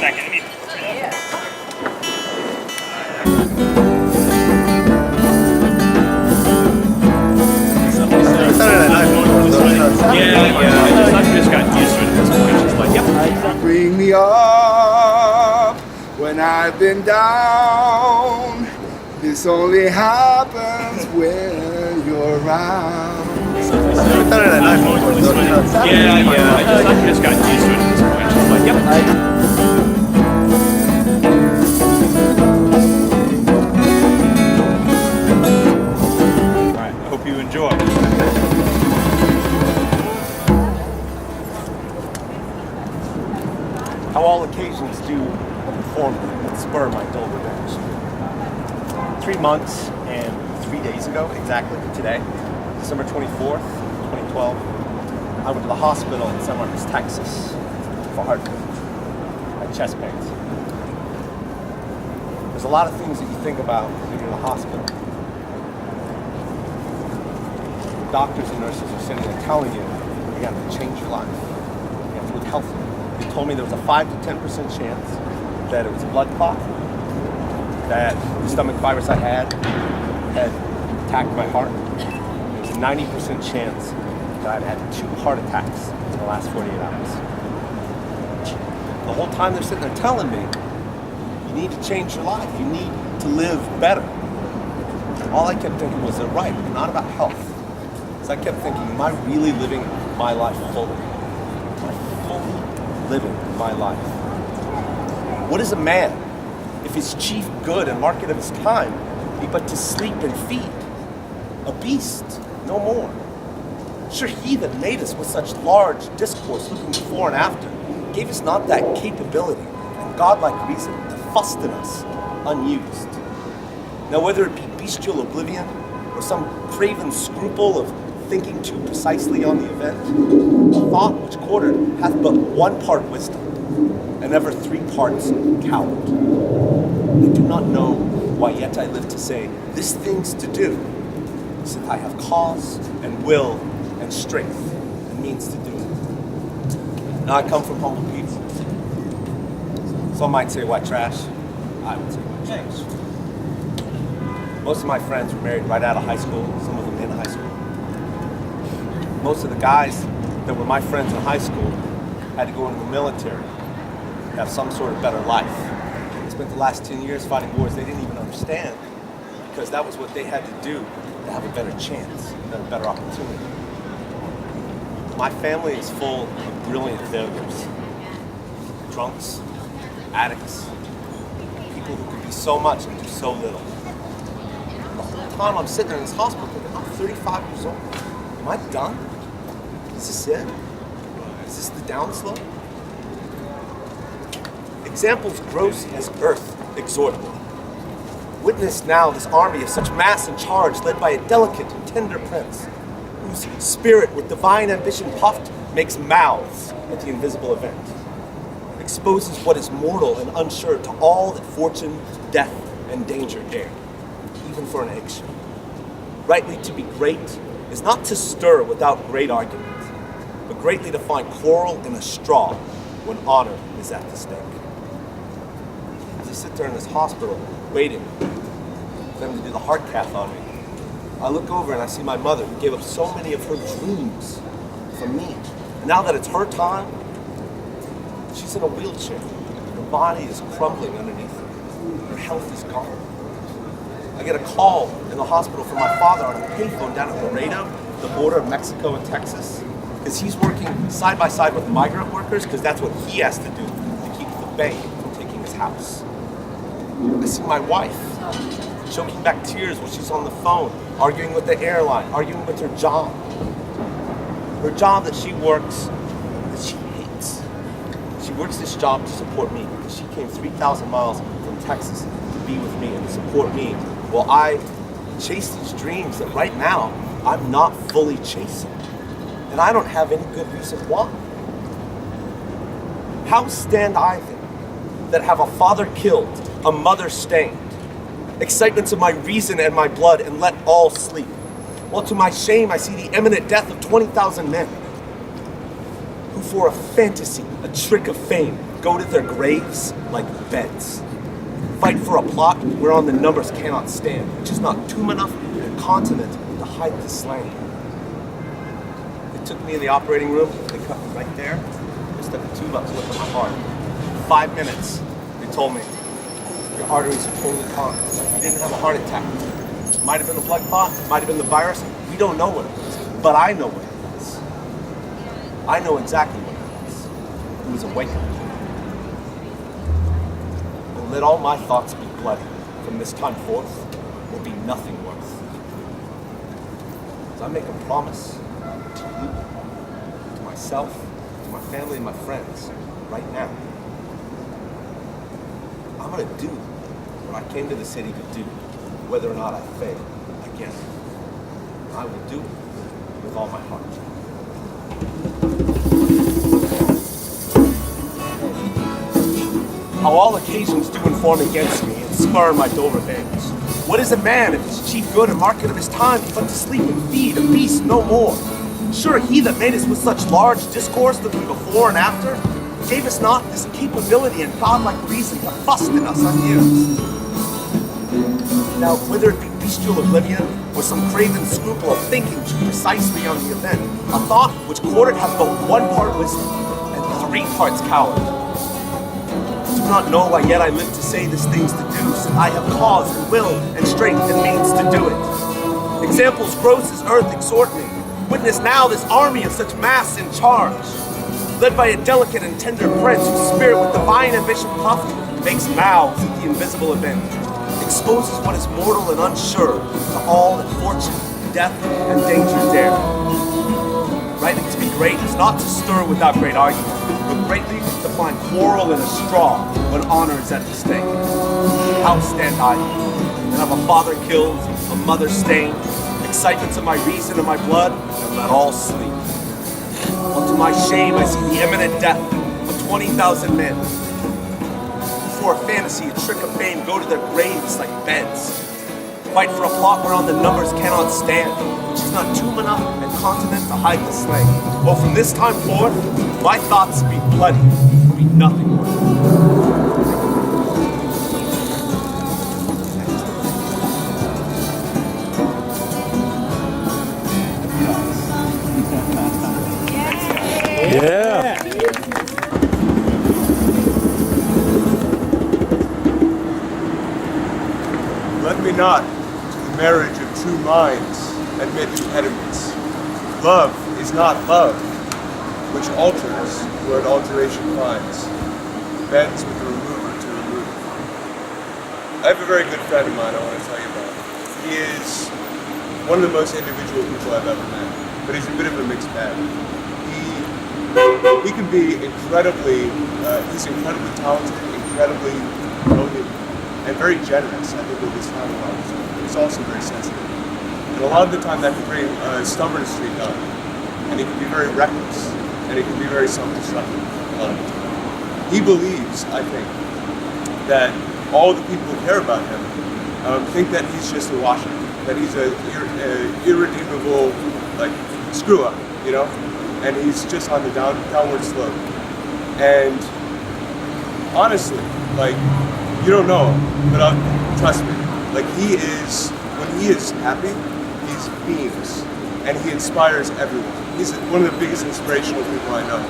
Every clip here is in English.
second. I just got used to it. Just like, yep. Bring me up when I've been down. This only happens when you're around. I just got used to it. Just like, yep. Alright, I hope you enjoy. How all occasions do inform me and spur my dull revenge. 3 months and 3 days ago, exactly today, December 24th, 2012, I went to the hospital in San Marcos, Texas for heart failure. I had chest pains. There's a lot of things that you think about when you're in the hospital. The doctors and nurses are sitting there telling you, you have to change your life. You have to live healthy. They told me there was a 5 to 10% chance that it was a blood clot, that the stomach virus I had attacked my heart. There was a 90% chance that I'd had 2 heart attacks in the last 48 hours. The whole time they're sitting there telling me, you need to change your life, you need to live better. All I kept thinking was, they're right, not about health. So I kept thinking, am I really living my life fully? Am I fully living my life? What is a man if his chief good and market of his time be but to sleep and feed? A beast, no more. Sure, he that made us with such large discourse looking before and after gave us not that capability and godlike reason to fuss in us unused. Now whether it be bestial oblivion or some craven scruple of thinking too precisely on the event, a thought which quartered hath but 1 part wisdom, and ever 3 parts coward. I do not know why yet I live to say this thing's to do, since I have cause and will and strength and means to do it. Now I come from humble people. Some might say white trash. I would say white trash. Most of my friends were married right out of high school, some of them in high school. Most of the guys that were my friends in high school had to go into the military, have some sort of better life. They spent the last 10 years fighting wars they didn't even understand, because that was what they had to do to have a better chance, and a better opportunity. My family is full of brilliant failures. Drunks, addicts, people who could be so much and do so little. The whole time I'm sitting in this hospital thinking, I'm 35 years old. Am I done? Is this it? Is this the downslope? Examples gross as earth exhort me. Witness now this army of such mass and charge led by a delicate and tender prince, whose spirit with divine ambition puffed makes mouths at the invisible event, exposes what is mortal and unsure to all that fortune, death, and danger dare, even for an eggshell. Rightly to be great is not to stir without great argument, but greatly to find quarrel in a straw when honor is at the stake. As I sit there in this hospital, waiting for them to do the heart cath on me, I look over and I see my mother, who gave up so many of her dreams for me. And now that it's her time, she's in a wheelchair. Her body is crumbling underneath her. Her health is gone. I get a call in the hospital from my father on a payphone down at Laredo, the border of Mexico and Texas, because he's working side by side with migrant workers, because that's what he has to do to keep the bank from taking his house. I see my wife choking back tears while she's on the phone, arguing with the airline, arguing with her job. Her job that she works, that she hates. She works this job to support me, because she came 3,000 miles from Texas to be with me and to support me while I chase these dreams that right now I'm not fully chasing. And I don't have any good reason why. How stand I then, that have a father killed, a mother stained, excitements of my reason and my blood, and let all sleep, while to my shame I see the imminent death of 20,000 men, who for a fantasy, a trick of fame, go to their graves like beds. Fight for a plot whereon the numbers cannot stand, which is not tomb enough and incontinent to hide the slain. They took me in the operating room, they cut me right there, they stuck a tube up to look at my heart. 5 minutes, they told me, your arteries are totally calm. You didn't have a heart attack. Might have been the blood clot, might have been the virus. We don't know what it was, but I know what it was. I know exactly what it was. It was awakened. And let all my thoughts be bloody. From this time forth, will be nothing worth. So I make a promise to you, to myself, to my family and my friends, right now. I'm gonna do what I came to the city to do, whether or not I fail again. I will do it with all my heart. How all occasions do inform against me and spur my Dover veins. What is a man if his chief good and market of his time but to sleep and feed a beast no more? Sure, he that made us with such large discourse looking before and after, gave us not this capability and godlike reason to fust in us unused. Now, whether it be bestial oblivion, or some craven scruple of thinking too precisely on the event, a thought which courted hath but 1 part wisdom, and 3 parts coward. Do not know why yet I live to say these things to do, since I have cause and will and strength and means to do it. Examples gross as earth exhort me. Witness now this army of such mass in charge, led by a delicate and tender prince whose spirit with divine ambition puffed makes mouths at the invisible event, exposes what is mortal and unsure to all that fortune, death, and danger dare. Writing to be great is not to stir without great argument, but greatly to find quarrel in a straw when honor is at the stake. How stand I, and have a father killed, a mother stained, excitements of my reason and my blood, and let all sleep. While to my shame I see the imminent death of 20,000 men. For a fantasy, a trick of fame, go to their graves like beds. Fight for a plot whereon the numbers cannot stand, which is not tomb enough and continent to hide the slain. Well, from this time forth, my thoughts be bloody, be nothing more. Yeah. Let me not, to the marriage of true minds, admit impediments. Love is not love, which alters where an alteration finds, bends with the remover to remove. I have a very good friend of mine I want to tell you about. He is one of the most individual people I've ever met, but he's a bit of a mixed bag. He can be incredibly, he's incredibly talented, incredibly brilliant, and very generous, I think, with his time around. He's also very sensitive. And a lot of the time that can bring a stubborn streak on, and he can be very reckless, and he can be very self-destructive a lot of the time. He believes, I think, that all the people who care about him think that he's just a washer, that he's an irredeemable, like, screw-up, you know? And he's just on the downward slope. And honestly, like, you don't know him, but trust me, like, he is, when he is happy, he's beams, and he inspires everyone. He's one of the biggest inspirational people I know,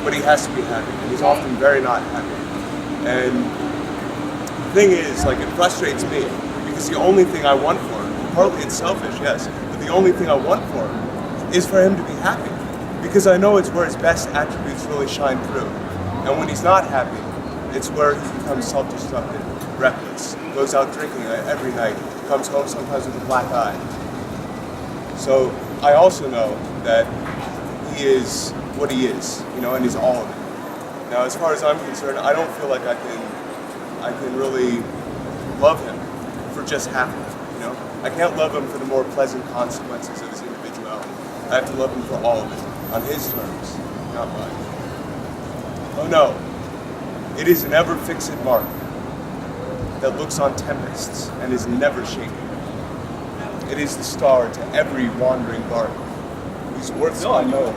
but he has to be happy, and he's often very not happy. And the thing is, like, it frustrates me, because the only thing I want for him, partly it's selfish, yes, but the only thing I want for him is for him to be happy. Because I know it's where his best attributes really shine through. And when he's not happy, it's where he becomes self-destructive, reckless, goes out drinking every night, comes home sometimes with a black eye. So I also know that he is what he is, you know, and he's all of it. Now, as far as I'm concerned, I don't feel like I can really love him for just half of it, you know? I can't love him for the more pleasant consequences of his individuality. I have to love him for all of it. On his terms, not mine. Oh no, it is an ever-fixed mark that looks on tempests and is never shaken. It is the star to every wandering bark, whose worths I know,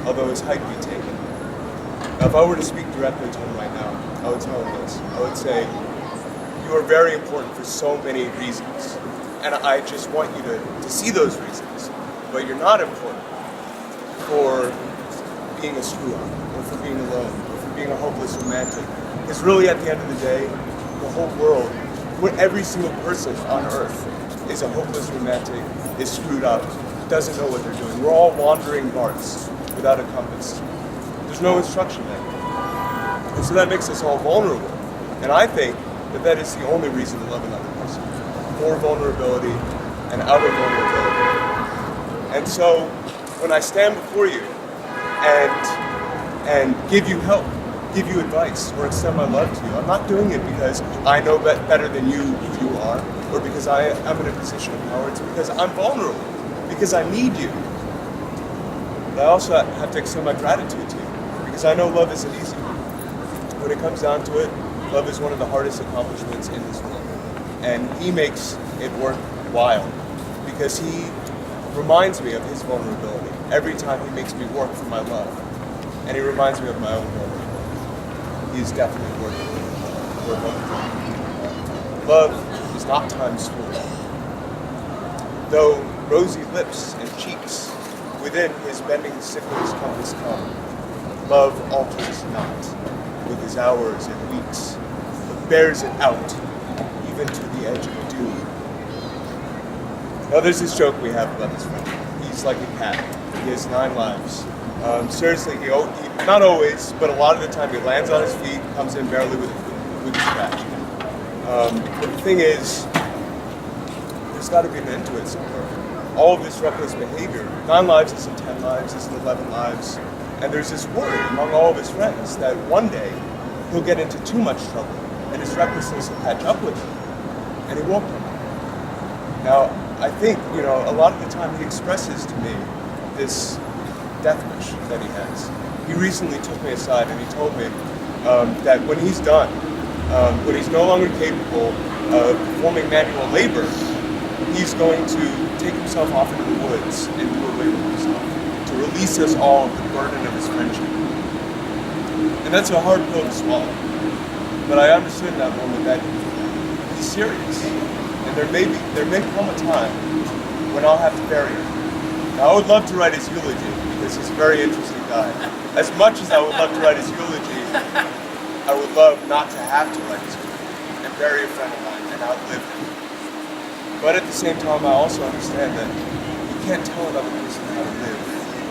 although his height be taken. Now, if I were to speak directly to him right now, I would tell him this. I would say, you are very important for so many reasons. And I just want you to see those reasons. But you're not important for being a screw-up, or for being alone, or for being a hopeless romantic. Because really, at the end of the day, the whole world, every single person on Earth is a hopeless romantic, is screwed up, doesn't know what they're doing. We're all wandering bards without a compass. There's no instruction manual. And so that makes us all vulnerable. And I think that that is the only reason to love another person. For vulnerability and out of vulnerability. And so when I stand before you and give you help, give you advice, or extend my love to you, I'm not doing it because I know better than you who you are, or because I'm in a position of power. It's because I'm vulnerable, because I need you. But I also have to extend my gratitude to you, because I know love isn't easy. When it comes down to it, love is one of the hardest accomplishments in this world. And he makes it worthwhile, because he reminds me of his vulnerability every time he makes me work for my love. And he reminds me of my own vulnerability. He is definitely worth it. Love is not time's fool. Though rosy lips and cheeks within his bending sickle's compass come, love alters not with his hours and weeks, but bears it out even to the edge of doom. Now there's this joke we have about this friend. He's like a cat. He has 9 lives. Seriously, he not always, but a lot of the time he lands on his feet, comes in barely with a scratch. But the thing is, there's got to be an end to it somewhere. All of this reckless behavior, 9 lives isn't 10 lives, isn't 11 lives, and there's this worry among all of his friends that one day he'll get into too much trouble, and his recklessness will catch up with him, and he won't come back. Now, I think, a lot of the time he expresses to me this death wish that he has. He recently took me aside and he told me that when he's done, when he's no longer capable of performing manual labor, he's going to take himself off into the woods and do away with himself, to release us all of the burden of his friendship. And that's a hard pill to swallow. But I understood in that moment that he's serious. And there may come a time when I'll have to bury him. Now, I would love to write his eulogy, because he's a very interesting guy. As much as I would love to write his eulogy, I would love not to have to write his eulogy and bury a friend of mine and outlive him. But at the same time, I also understand that you can't tell another person how to live,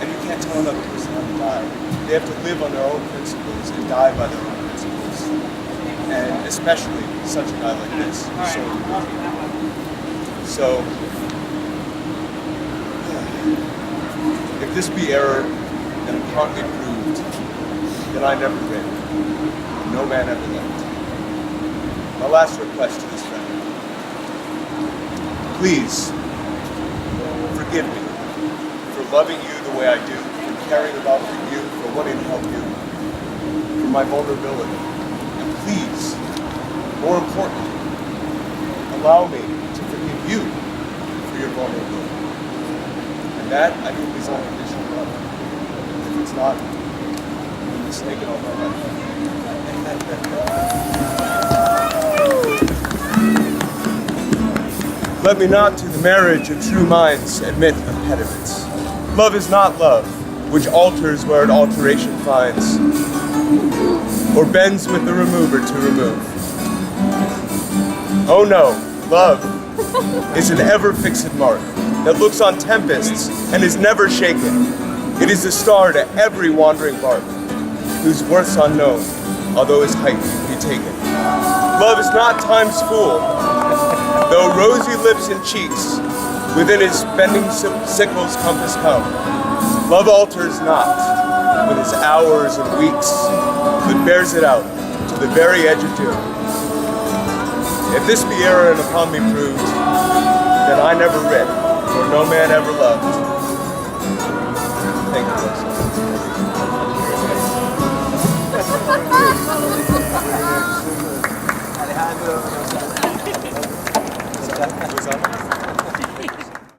and you can't tell another person how to die. They have to live on their own principles and die by their own principles. And especially such a guy like this. So if this be error, then it can't be proved, then I never win. No man ever lived. My last request to this friend: please forgive me for loving you the way I do, for caring about you, for wanting to help you, for my vulnerability. And please, more importantly, allow me to forgive you for your vulnerability. And that, I think, is unconditional love. If it's not, I'm mistaken all my life. Let me not to the marriage of true minds admit impediments. Love is not love, which alters where an alteration finds, or bends with the remover to remove. Oh no, love is an ever-fixed mark that looks on tempests and is never shaken. It is a star to every wandering bark, whose worth's unknown, although his height be taken. Love is not time's fool, though rosy lips and cheeks within his bending sickle's compass come. Love alters not with his hours and weeks, but bears it out to the very edge of doom. If this be error and upon me proved, then I never writ, nor no man ever loved.